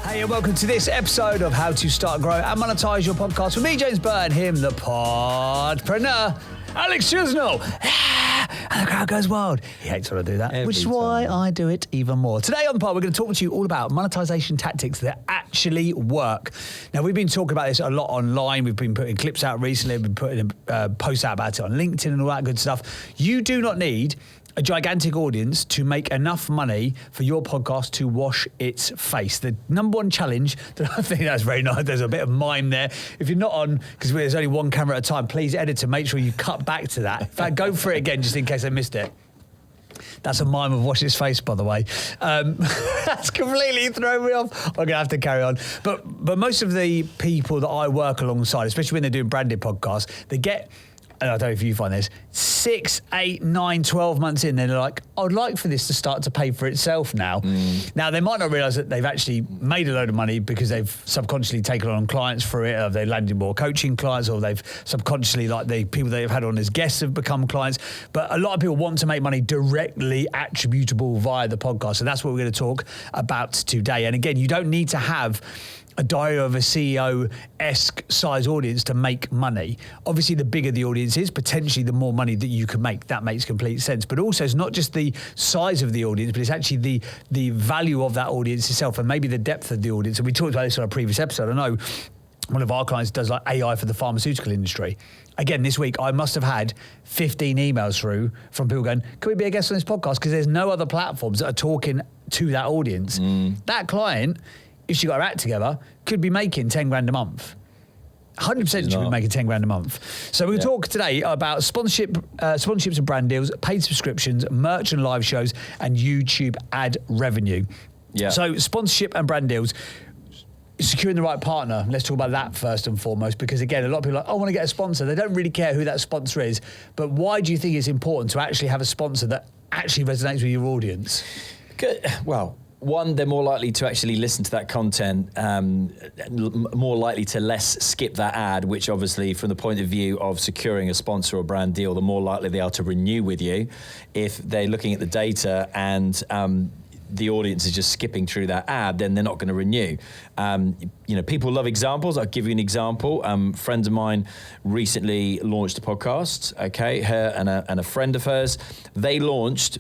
Hey, and welcome to this episode of How to Start, Grow and Monetize Your Podcast with me, James Burtt, and him, the podpreneur, Alex Chisnall. And the crowd goes wild. He hates when I do that, which is why I do it even more. Today on the pod, we're going to talk to you all about monetization tactics that actually work. Now, we've been talking about this a lot online. We've been putting clips out recently. We've been putting posts out about it on LinkedIn and all that good stuff. You do not need a gigantic audience to make enough money for your podcast to wash its face. The number one challenge, that I think that's very nice, there's a bit of mime there. If you're not on, because there's only one camera at a time, please editor, make sure you cut back to that. In fact, go for it again just in case I missed it. That's a mime of wash its face, by the way. That's completely thrown me off. I'm going to have to carry on. But most of the people that I work alongside, especially when they're doing branded podcasts, they get, and I don't know if you find this, 6, 8, 9, 12 months in, they're like, I'd like for this to start to pay for itself now. Now, they might not realise that they've actually made a load of money because they've subconsciously taken on clients for it, or they've landed more coaching clients, or they've subconsciously, like the people they've had on as guests have become clients. But a lot of people want to make money directly attributable via the podcast. So that's what we're going to talk about today. And again, you don't need to have a Diary of a CEO-esque size audience to make money. Obviously, the bigger the audience is, potentially the more money that you can make. That makes complete sense. But also, it's not just the size of the audience, but it's actually the value of that audience itself, and maybe the depth of the audience. And we talked about this on a previous episode. I know one of our clients does like AI for the pharmaceutical industry. Again, this week, I must have had 15 emails through from people going, can we be a guest on this podcast? Because there's no other platforms that are talking to that audience. That client, if she got her act together, could be making 10 grand a month. 100% she would be making 10 grand a month. So we'll talk today about sponsorships and brand deals, paid subscriptions, merch and live shows, and YouTube ad revenue. Yeah. So sponsorship and brand deals, securing the right partner. Let's talk about that first and foremost, because again, a lot of people are like, I want to get a sponsor. They don't really care who that sponsor is. But why do you think it's important to actually have a sponsor that actually resonates with your audience? Good. Well, one, they're more likely to actually listen to that content, more likely to less skip that ad, which obviously from the point of view of securing a sponsor or brand deal, the more likely they are to renew with you. If they're looking at the data and the audience is just skipping through that ad, then they're not going to renew. People love examples. I'll give you an example. Friends of mine recently launched a podcast, okay? Her and a friend of hers, they launched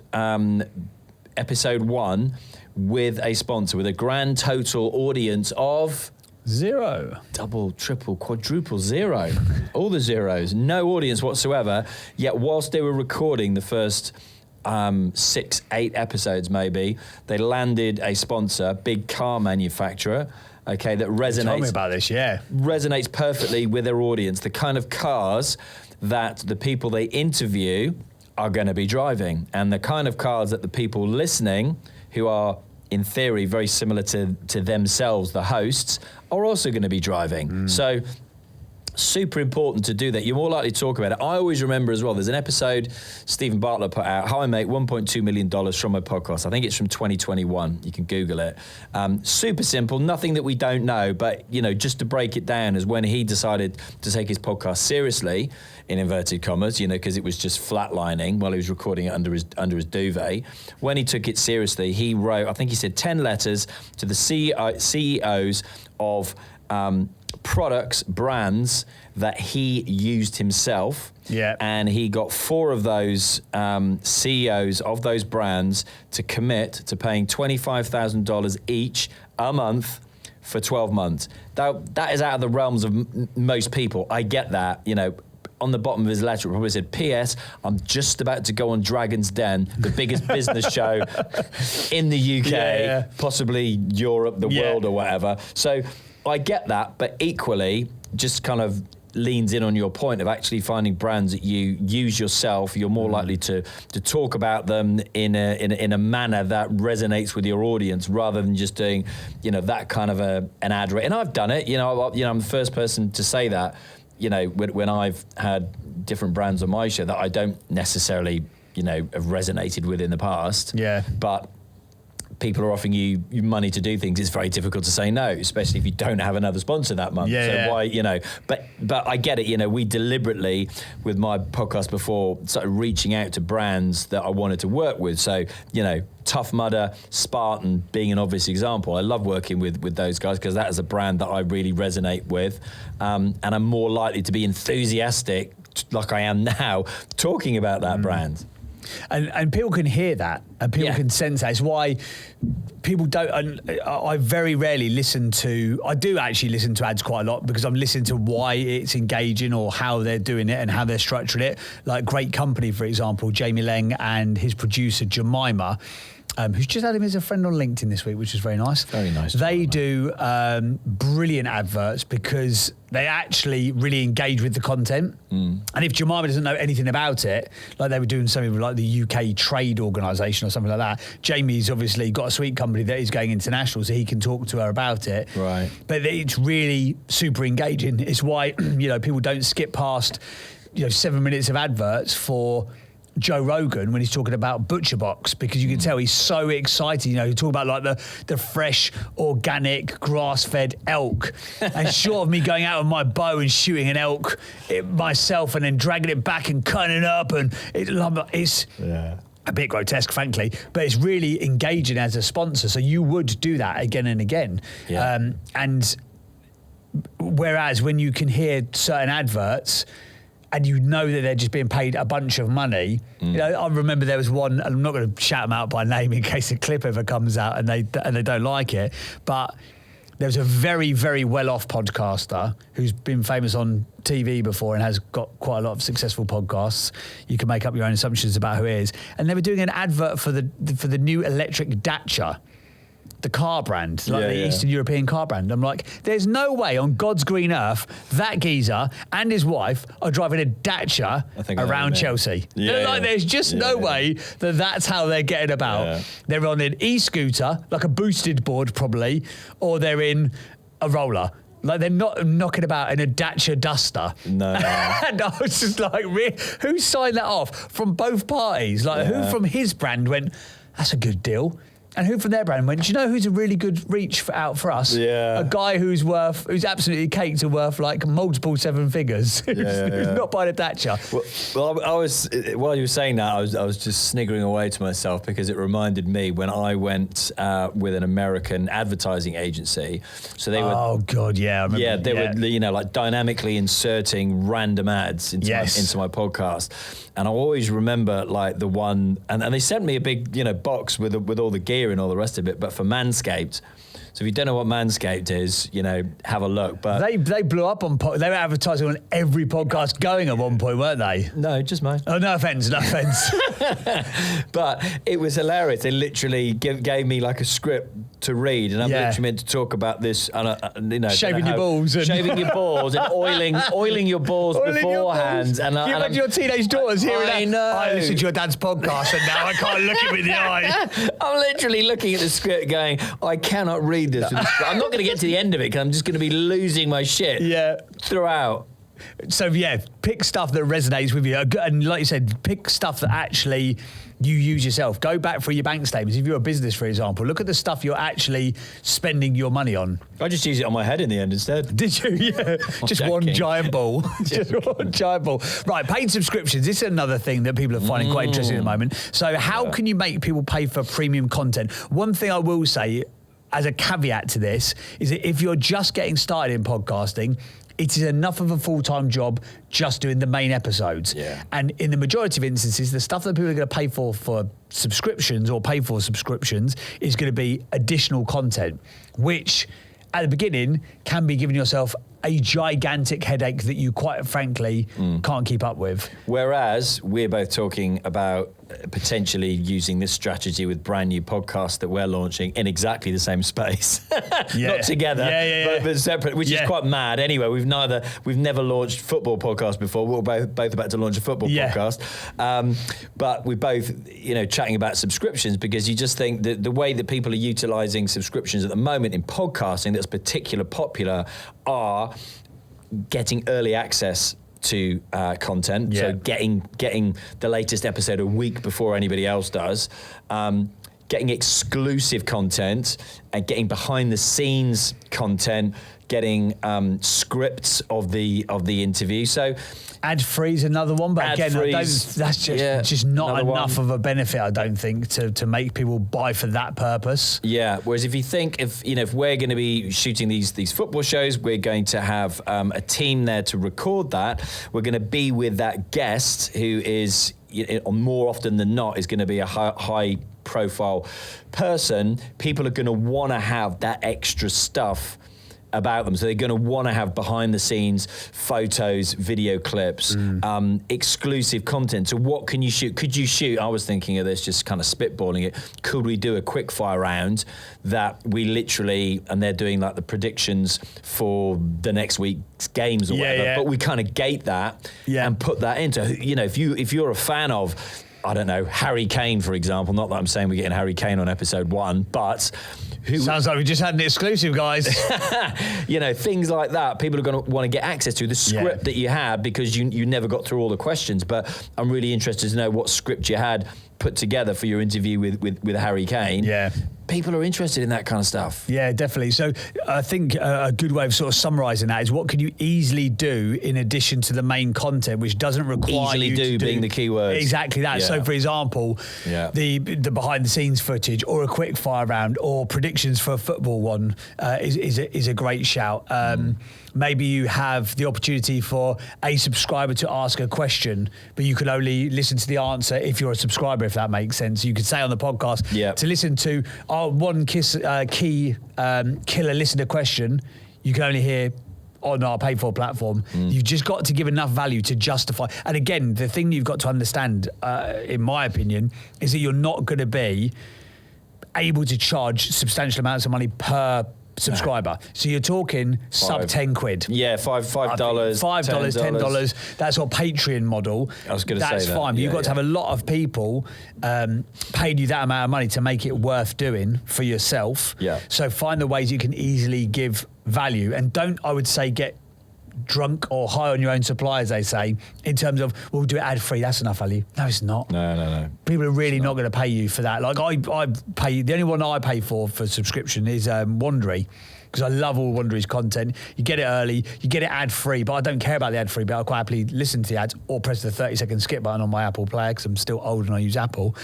episode 1 with a sponsor, with a grand total audience of 0. Double, triple, quadruple, 0. All the zeros, no audience whatsoever. Yet whilst they were recording the first 6, 8 episodes maybe, they landed a sponsor, big car manufacturer, okay, that resonates. Tell me about this, yeah. Resonates perfectly with their audience, the kind of cars that the people they interview are going to be driving, and the kind of cars that the people listening, who are in theory very similar to themselves, the hosts, are also going to be driving. So super important to do that. You're more likely to talk about it. I always remember as well, there's an episode Stephen Bartlett put out, How I Make $1.2 Million from my podcast. I think it's from 2021. You can Google it. Super simple, nothing that we don't know, but just to break it down, is when he decided to take his podcast seriously, in inverted commas, because it was just flatlining while he was recording it under his duvet. When he took it seriously, he wrote, I think he said 10 letters to the CEOs of products, brands that he used himself. Yeah. And he got 4 of those CEOs of those brands to commit to paying $25,000 each a month for 12 months. That is out of the realms of most people. I get that, On the bottom of his letter, it probably said, P.S. I'm just about to go on Dragon's Den, the biggest business show in the UK, possibly Europe, the world or whatever. So I get that, but equally just kind of leans in on your point of actually finding brands that you use yourself. You're more likely to talk about them in a manner that resonates with your audience, rather than just doing, that kind of an ad rate. And I've done it. I'm the first person to say that. When I've had different brands on my show that I don't necessarily, have resonated with in the past. Yeah. But people are offering you money to do things, it's very difficult to say no, especially if you don't have another sponsor that month. Why, but I get it. We deliberately, with my podcast before, started reaching out to brands that I wanted to work with. So, Tough Mudder, Spartan being an obvious example. I love working with those guys because that is a brand that I really resonate with. And I'm more likely to be enthusiastic, like I am now, talking about that brand. And people can hear that, and people can sense that. It's why people don't. I very rarely listen to. I do actually listen to ads quite a lot because I'm listening to why it's engaging or how they're doing it and how they're structuring it. Like Great Company, for example, Jamie Leng and his producer Jemima. Who's just had him as a friend on LinkedIn this week, which is very nice. Very nice. They do brilliant adverts because they actually really engage with the content. And if Jemima doesn't know anything about it, like they were doing something like the UK Trade Organisation or something like that, Jamie's obviously got a sweet company that is going international, so he can talk to her about it. Right. But it's really super engaging. It's why people don't skip past 7 minutes of adverts for Joe Rogan when he's talking about Butcher Box, because you can tell he's so excited. He talk about like the fresh, organic, grass-fed elk, and short of me going out with my bow and shooting an elk myself and then dragging it back and cutting it up, and it's a bit grotesque, frankly, but it's really engaging as a sponsor. So you would do that again and again, and whereas when you can hear certain adverts and you know that they're just being paid a bunch of money. I remember there was one, and I'm not going to shout them out by name in case a clip ever comes out and they don't like it, but there was a very, very well-off podcaster who's been famous on TV before and has got quite a lot of successful podcasts. You can make up your own assumptions about who it is. And they were doing an advert for the new electric Dacia, the car brand, the Eastern European car brand. I'm like, there's no way on God's green earth that geezer and his wife are driving a Dacia around Chelsea. There's just no way that that's how they're getting about. Yeah. They're on an e-scooter, like a boosted board probably, or they're in a roller. Like, they're not knocking about in a Dacia Duster. No. And I was just like, who signed that off from both parties? Like, who from his brand went, that's a good deal? And who from their brand went, do you know who's a really good reach out for us? Yeah. A guy who's absolutely caked and worth like multiple seven figures. Who's not buying a Dacia. Well, I was, while you were saying that, I was just sniggering away to myself because it reminded me when I went with an American advertising agency. So they were. Oh God, yeah. I remember, they were, like dynamically inserting random ads into my podcast. And I always remember like the one, and they sent me a big, box with all the gear and all the rest of it, but for Manscaped. So if you don't know what Manscaped is, have a look. But they blew up on. They were advertising on every podcast going at one point, weren't they? No, just mine. Oh, no offense. But it was hilarious. They literally gave me like a script to read, and I'm literally meant to talk about this. Shaving your balls and oiling your balls beforehand. And you imagine your teenage daughters hearing that. I know. I listened to your dad's podcast, and now I can't look him in the eye. I'm literally looking at the script, going, I cannot read this. I'm not going to get to the end of it because I'm just going to be losing my shit throughout. So pick stuff that resonates with you, and like you said, pick stuff that actually you use yourself. Go back for your bank statements. If you're a business, for example, look at the stuff you're actually spending your money on. I just use it on my head in the end instead. Did you? Yeah. Just one giant ball. Just one giant ball. Right, paid subscriptions. This is another thing that people are finding quite interesting at the moment. So how can you make people pay for premium content? One thing I will say as a caveat to this is that if you're just getting started in podcasting, it is enough of a full-time job just doing the main episodes. Yeah. And in the majority of instances, the stuff that people are going to pay for subscriptions or pay for subscriptions is going to be additional content, which at the beginning can be giving yourself a gigantic headache that you quite frankly can't keep up with. Whereas we're both talking about potentially using this strategy with brand new podcasts that we're launching in exactly the same space. Not together, but separate, which is quite mad. Anyway, we've never launched football podcast before. We're both about to launch a football podcast. But we're both, chatting about subscriptions because you just think that the way that people are utilizing subscriptions at the moment in podcasting that's particularly popular are getting early access to content, so getting the latest episode a week before anybody else does, getting exclusive content and getting behind the scenes content, getting scripts of the interview. So ad free is another one, but again, that's just not enough of a benefit, I don't think, to make people buy for that purpose. Yeah. Whereas if you think if we're going to be shooting these football shows, we're going to have a team there to record that. We're going to be with that guest who is, more often than not, is going to be a high profile person. People are going to want to have that extra stuff about them. So they're going to want to have behind the scenes photos, video clips, exclusive content. So what can you shoot? Could you shoot, I was thinking of this, just kind of spitballing it, could we do a quick fire round that we literally, and they're doing like the predictions for the next week's games or whatever, but we kind of gate that and put that into, if you're a fan of, I don't know, Harry Kane, for example, not that I'm saying we're getting Harry Kane on episode 1, but sounds like we just had an exclusive, guys. Things like that. People are going to want to get access to the script that you had because you never got through all the questions. But I'm really interested to know what script you had put together for your interview with Harry Kane. Yeah. People are interested in that kind of stuff. Yeah, definitely. So I think a good way of sort of summarising that is what can you easily do in addition to the main content, which doesn't require you to do being the key word. Exactly that. Yeah. So for example, the behind the scenes footage or a quick fire round or predictions for a football one is a great shout. Maybe you have the opportunity for a subscriber to ask a question, but you can only listen to the answer if you're a subscriber, if that makes sense. You could say on the podcast to listen to our one key killer listener question, you can only hear on our paid for platform. You've just got to give enough value to justify. And again, the thing you've got to understand, in my opinion, is that you're not going to be able to charge substantial amounts of money per subscriber. So you're talking sub 10 quid. Yeah, $5, $10. That's our Patreon model. I was going to say that. That's fine. But you've got to have a lot of people paying you that amount of money to make it worth doing for yourself. Yeah. So find the ways you can easily give value, and don't, I would say, get drunk or high on your own supply, as they say, in terms of, we'll do it ad free, that's enough value. No, it's not. No. People are really not going to pay you for that. Like I pay, the only one I pay for subscription is Wondery, because I love all Wondery's content. You get it early, you get it ad free, but I don't care about the ad free, but I'll quite happily listen to the ads or press the 30-second skip button on my Apple player, because I'm still old and I use Apple.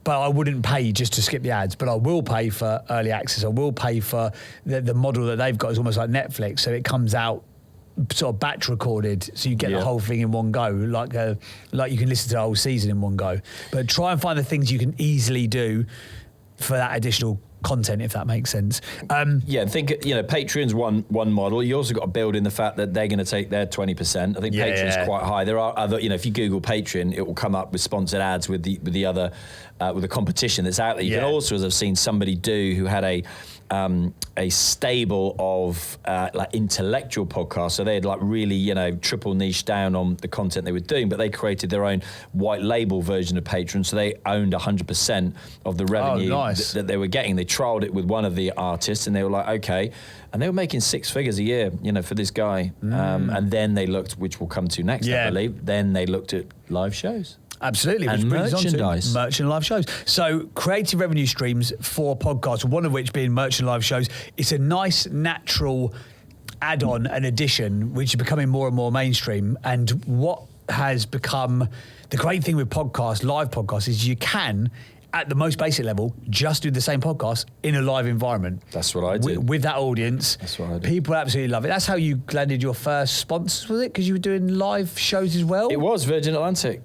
But I wouldn't pay just to skip the ads, but I will pay for early access. I will pay for the model that they've got is almost like Netflix, so it comes out sort of batch recorded, so you get the whole thing in one go, like you can listen to the whole season in one go. But try and find the things you can easily do for that additional content, if that makes sense. Think Patreon's one model. You also got to build in the fact that they're going to take their 20%. I think Patreon's quite high. There are other, if you Google Patreon, it will come up with sponsored ads with the other with the competition that's out there. You can also, as I've seen somebody do, who had a stable of like intellectual podcasts, so they had like really triple niche down on the content they were doing, but they created their own white label version of Patreon, so they owned 100% of the revenue that they were getting. They trialed it with one of the artists, and they were like, okay, and they were making 6 figures a year, for this guy. And then they looked, which we'll come to next, I believe. Then they looked at live shows. Absolutely. And merchandise. Merch and live shows. So creative revenue streams for podcasts, one of which being merch and live shows. It's a nice, natural add-on and addition, which is becoming more and more mainstream. And what has become the great thing with podcasts, live podcasts, is you can, at the most basic level, just do the same podcast in a live environment. That's what I did. With that audience. That's what I did. People absolutely love it. That's how you landed your first sponsors, was it? Because you were doing live shows as well? It was Virgin Atlantic.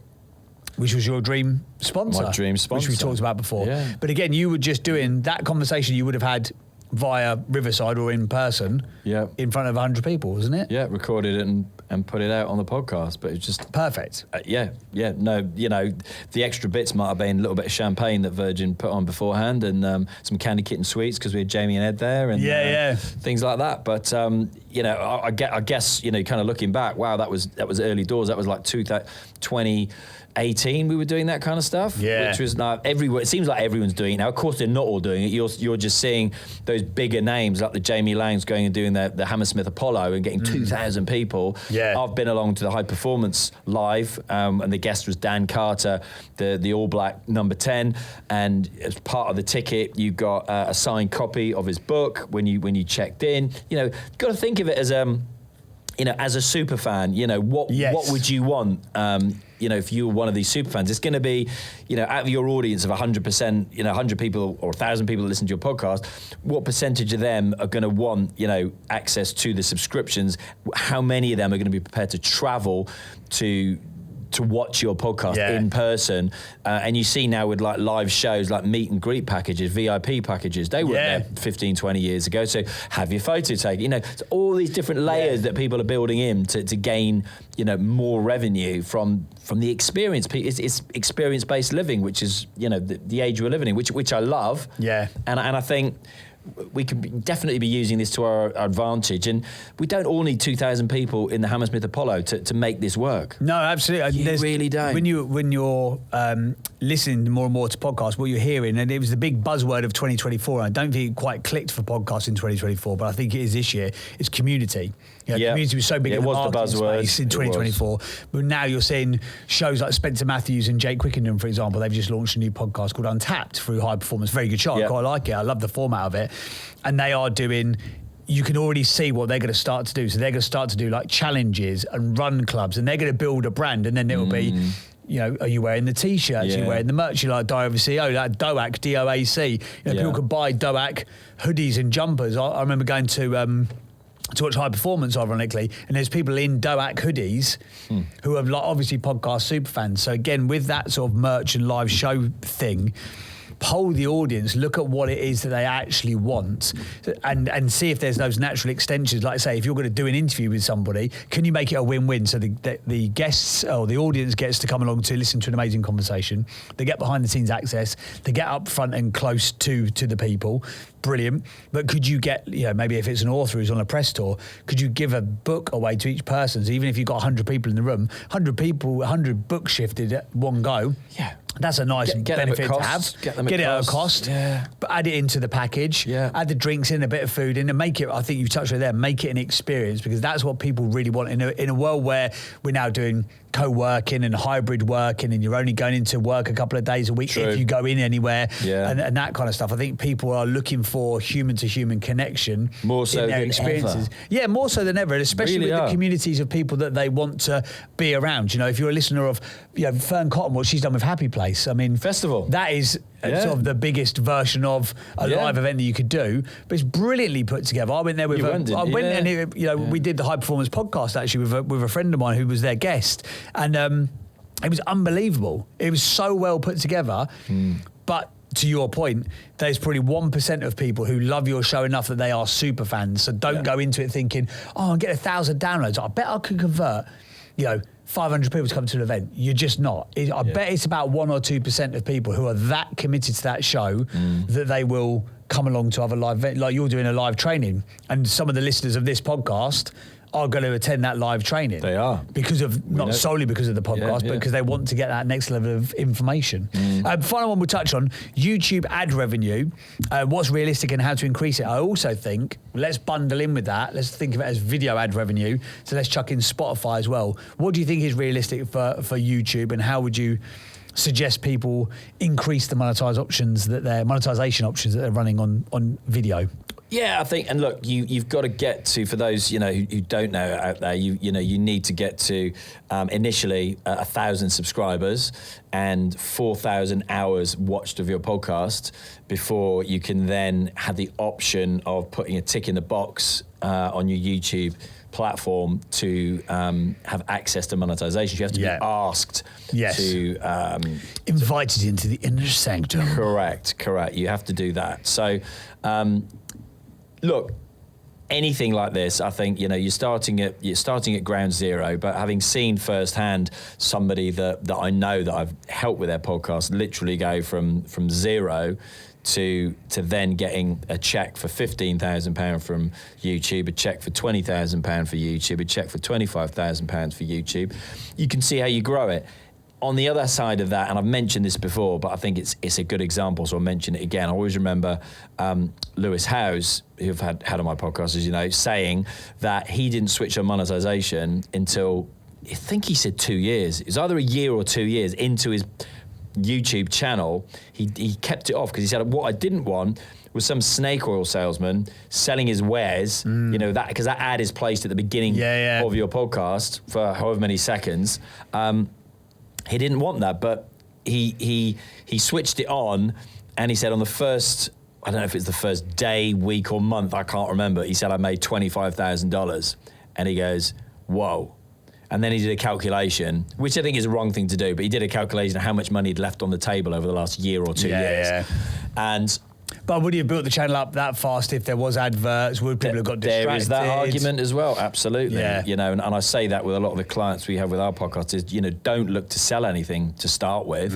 Which was your dream sponsor. My dream sponsor. Which we talked about before. Yeah. But again, you were just doing that conversation you would have had via Riverside or in person in front of 100 people, wasn't it? Yeah, recorded it and put it out on the podcast, but it's just... Perfect. No, the extra bits might have been a little bit of champagne that Virgin put on beforehand, and some candy kitten sweets because we had Jamie and Ed there, and things like that. But I guess kind of looking back, wow, that was early doors. That was like 2020. 18 we were doing that kind of stuff, which was not everywhere. It seems like everyone's doing it now. Of course, they're not all doing it. You're just seeing those bigger names like the Jamie Langs going and doing the Hammersmith Apollo and getting 2,000 people. I've been along to the High Performance Live, and the guest was Dan Carter, the All Black number 10, and as part of the ticket you got a signed copy of his book when you checked in. You've got to think of it as as a super fan, what would you want? If you were one of these super fans, it's going to be, out of your audience of 100%, 100 people or 1,000 people that listen to your podcast, what percentage of them are going to want, access to the subscriptions? How many of them are going to be prepared to travel to watch your podcast in person? And you see now with like live shows, like meet and greet packages, VIP packages, they weren't there 15, 20 years ago. So have your photo taken, it's all these different layers that people are building in to gain, more revenue from the experience. It's experience-based living, which is, the age we're living in, which I love. Yeah. And I think we could definitely be using this to our advantage, and we don't all need 2,000 people in the Hammersmith Apollo to make this work. No, absolutely. You really don't. When you're listening more and more to podcasts, what you're hearing, and it was the big buzzword of 2024, and I don't think it quite clicked for podcasts in 2024, but I think it is this year, it's community. Community was so big in the marketing space in 2024, but now you're seeing shows like Spencer Matthews and Jake Quickenden, for example. They've just launched a new podcast called Untapped through High Performance. Very good show. I quite like it. I love the format of it. And they are doing, you can already see what they're going to start to do. So they're going to start to do like challenges and run clubs, and they're going to build a brand, and then it will be, are you wearing the T-shirts? Are you wearing the merch? You like Diary of a CEO, like DOAC, DOAC. People could buy DOAC hoodies and jumpers. I remember going to watch High Performance, ironically, and there's people in DOAC hoodies who are like obviously podcast super fans. So again, with that sort of merch and live show thing, poll the audience, look at what it is that they actually want, and see if there's those natural extensions. Like I say, if you're going to do an interview with somebody, can you make it a win-win? So the guests or the audience gets to come along to listen to an amazing conversation. They get behind the scenes access. They get up front and close to the people. Brilliant. But could you get, maybe if it's an author who's on a press tour, could you give a book away to each person? So even if you've got 100 people in the room, 100 people, 100 books shifted at one go. Yeah. That's a nice benefit to have. Get it at a cost. Yeah. But add it into the package. Yeah. Add the drinks in, a bit of food in, and make it, I think you've touched on it there, make it an experience, because that's what people really want in a world where we're now doing co-working and hybrid working, and you're only going into work a couple of days a week if you go in anywhere, and that kind of stuff. I think people are looking for human-to-human connection more so in their experiences. Ever. Yeah, more so than ever, especially really with the communities of people that they want to be around. If you're a listener of Fern Cotton, what she's done with Happy Place, I mean, festival. That is sort of the biggest version of a live event that you could do, but it's brilliantly put together. I went there with we did the High Performance podcast actually with a friend of mine who was their guest, and it was unbelievable. It was so well put together, but to your point, there's probably 1% of people who love your show enough that they are super fans. So don't go into it thinking, I'll get 1,000 downloads. I bet I could convert, 500 people to come to an event. You're just not. I bet it's about 1 or 2% of people who are that committed to that show that they will come along to other live events. Like you're doing a live training, and some of the listeners of this podcast are going to attend that live training. They are. Not solely because of the podcast, but because they want to get that next level of information. Final one we'll touch on, YouTube ad revenue, what's realistic and how to increase it. I also think, let's bundle in with that. Let's think of it as video ad revenue. So let's chuck in Spotify as well. What do you think is realistic for YouTube, and how would you suggest people increase the monetization options that they're running on video? Yeah, I think, and look, you've got to get to, for those who don't know out there, you need to get to initially 1,000 subscribers and 4,000 hours watched of your podcast before you can then have the option of putting a tick in the box on your YouTube platform to have access to monetization. You have to be asked to invited into the inner sanctum. Correct. You have to do that. So. Look, anything like this, I think you're starting at ground zero. But having seen firsthand somebody that I know that I've helped with their podcast literally go from zero to then getting a check for £15,000 from YouTube, a check for £20,000 for YouTube, a check for £25,000 for YouTube, you can see how you grow it. on the other side of that, and I've mentioned this before, but I think it's a good example, so I'll mention it again. I always remember Lewis Howes, who I've had on my podcast, as you know, saying that he didn't switch on monetization until, I think he said 2 years. It was either a year or 2 years into his YouTube channel. He kept it off because he said, what I didn't want was some snake oil salesman selling his wares, you know, that because that ad is placed at the beginning of your podcast for however many seconds. He didn't want that, but he switched it on, and he said on the first, I don't know if it's the first day, week or month, I can't remember, he said I made $25,000, and he goes, whoa. And then he did a calculation, which I think is a wrong thing to do, but he did a calculation of how much money he'd left on the table over the last year or 2 years. But would you have built the channel up that fast if there was adverts? Would people have got distracted? There is that argument as well, absolutely. Yeah. You know, and I say that with a lot of the clients we have with our podcast is, you know, don't look to sell anything to start with.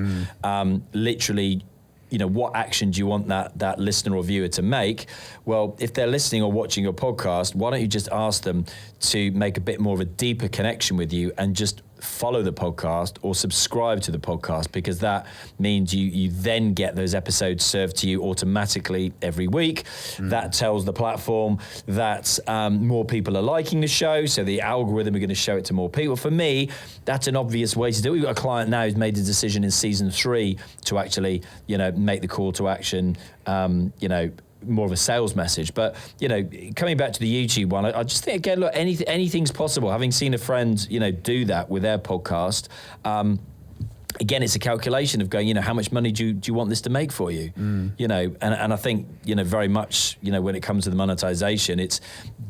Literally, you know, what action do you want that listener or viewer to make? Well, if they're listening or watching your podcast, why don't you just ask them to make a bit more of a deeper connection with you and just follow the podcast or subscribe to the podcast, because that means you then get those episodes served to you automatically every week. That tells the platform that more people are liking the show, so the algorithm are going to show it to more people. For me, that's an obvious way to do it. We've got a client now who's made a decision in season 3 to actually, you know, make the call to action, you know, more of a sales message. But, you know, coming back to the YouTube one, I just think, again, look, anything's possible. Having seen a friend, you know, do that with their podcast, again, it's a calculation of going, you know, how much money do you want this to make for you? You know, and I think, you know, very much, you know, when it comes to the monetization, it's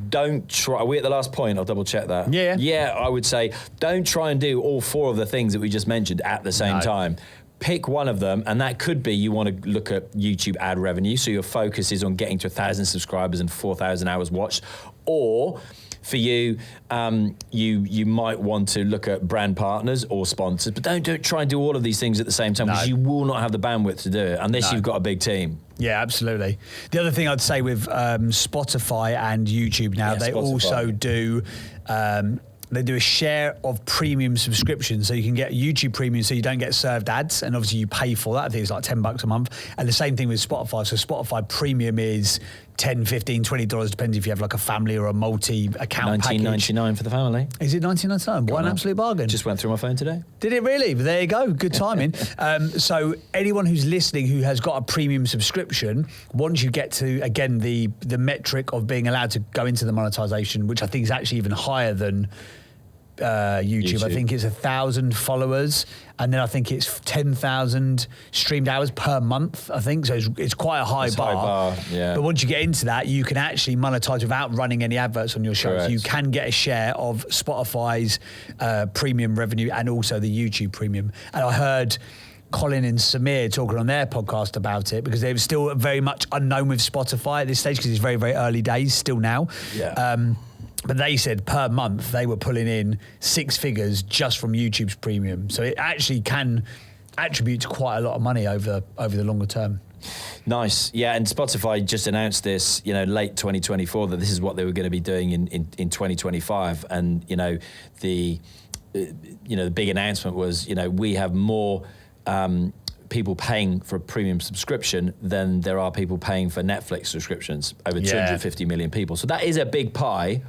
don't try. Are we at the last point? I'll double check that. Yeah, I would say don't try and do all 4 of the things that we just mentioned at the same time. Pick one of them, and that could be you want to look at YouTube ad revenue, so your focus is on getting to 1,000 subscribers and 4,000 hours watched. Or for you, you might want to look at brand partners or sponsors, but don't try and do all of these things at the same time, because you will not have the bandwidth to do it unless you've got a big team. Yeah, absolutely. The other thing I'd say with Spotify and YouTube now, they also do... they do a share of premium subscriptions, so you can get YouTube Premium, so you don't get served ads, and obviously you pay for that. I think it's like $10 a month. And the same thing with Spotify. So Spotify Premium is $10, $15, $20, depends if you have like a family or a multi-account package. $19.99 for the family. Is it $19.99? What an absolute bargain. Just went through my phone today. Did it really? There you go. Good timing. So anyone who's listening who has got a premium subscription, once you get to, again, the metric of being allowed to go into the monetization, which I think is actually even higher than YouTube. I think it's 1,000 followers, and then I think it's 10,000 streamed hours per month, I think. So it's quite a high bar. Yeah. But once you get into that, you can actually monetize without running any adverts on your show. Correct. So you can get a share of Spotify's premium revenue and also the YouTube premium. And I heard Colin and Samir talking on their podcast about it, because they were still very much unknown with Spotify at this stage, because it's very, very early days still now. Yeah. But they said per month they were pulling in 6 figures just from YouTube's premium. So it actually can attribute to quite a lot of money over the longer term. Nice. Yeah, and Spotify just announced this, you know, late 2024, that this is what they were going to be doing in 2025. And, you know, the big announcement was, you know, we have more people paying for a premium subscription than there are people paying for Netflix subscriptions, over 250 million people. So that is a big pie.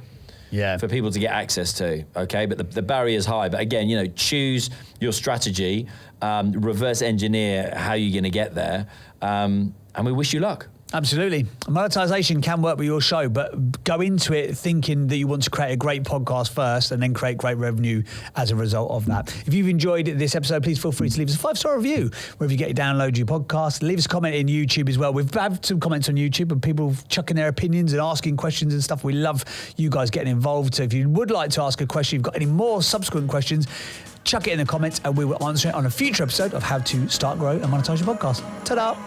For people to get access to, okay? But the barrier is high. But again, you know, choose your strategy, reverse engineer how you're going to get there, and we wish you luck. Absolutely. Monetization can work with your show, but go into it thinking that you want to create a great podcast first and then create great revenue as a result of that. If you've enjoyed this episode, please feel free to leave us a 5-star review wherever you get your download your podcast. Leave us a comment in YouTube as well. We've had some comments on YouTube and people chucking their opinions and asking questions and stuff. We love you guys getting involved. So if you would like to ask a question, you've got any more subsequent questions, chuck it in the comments and we will answer it on a future episode of How to Start, Grow and Monetize Your Podcast. Ta-da!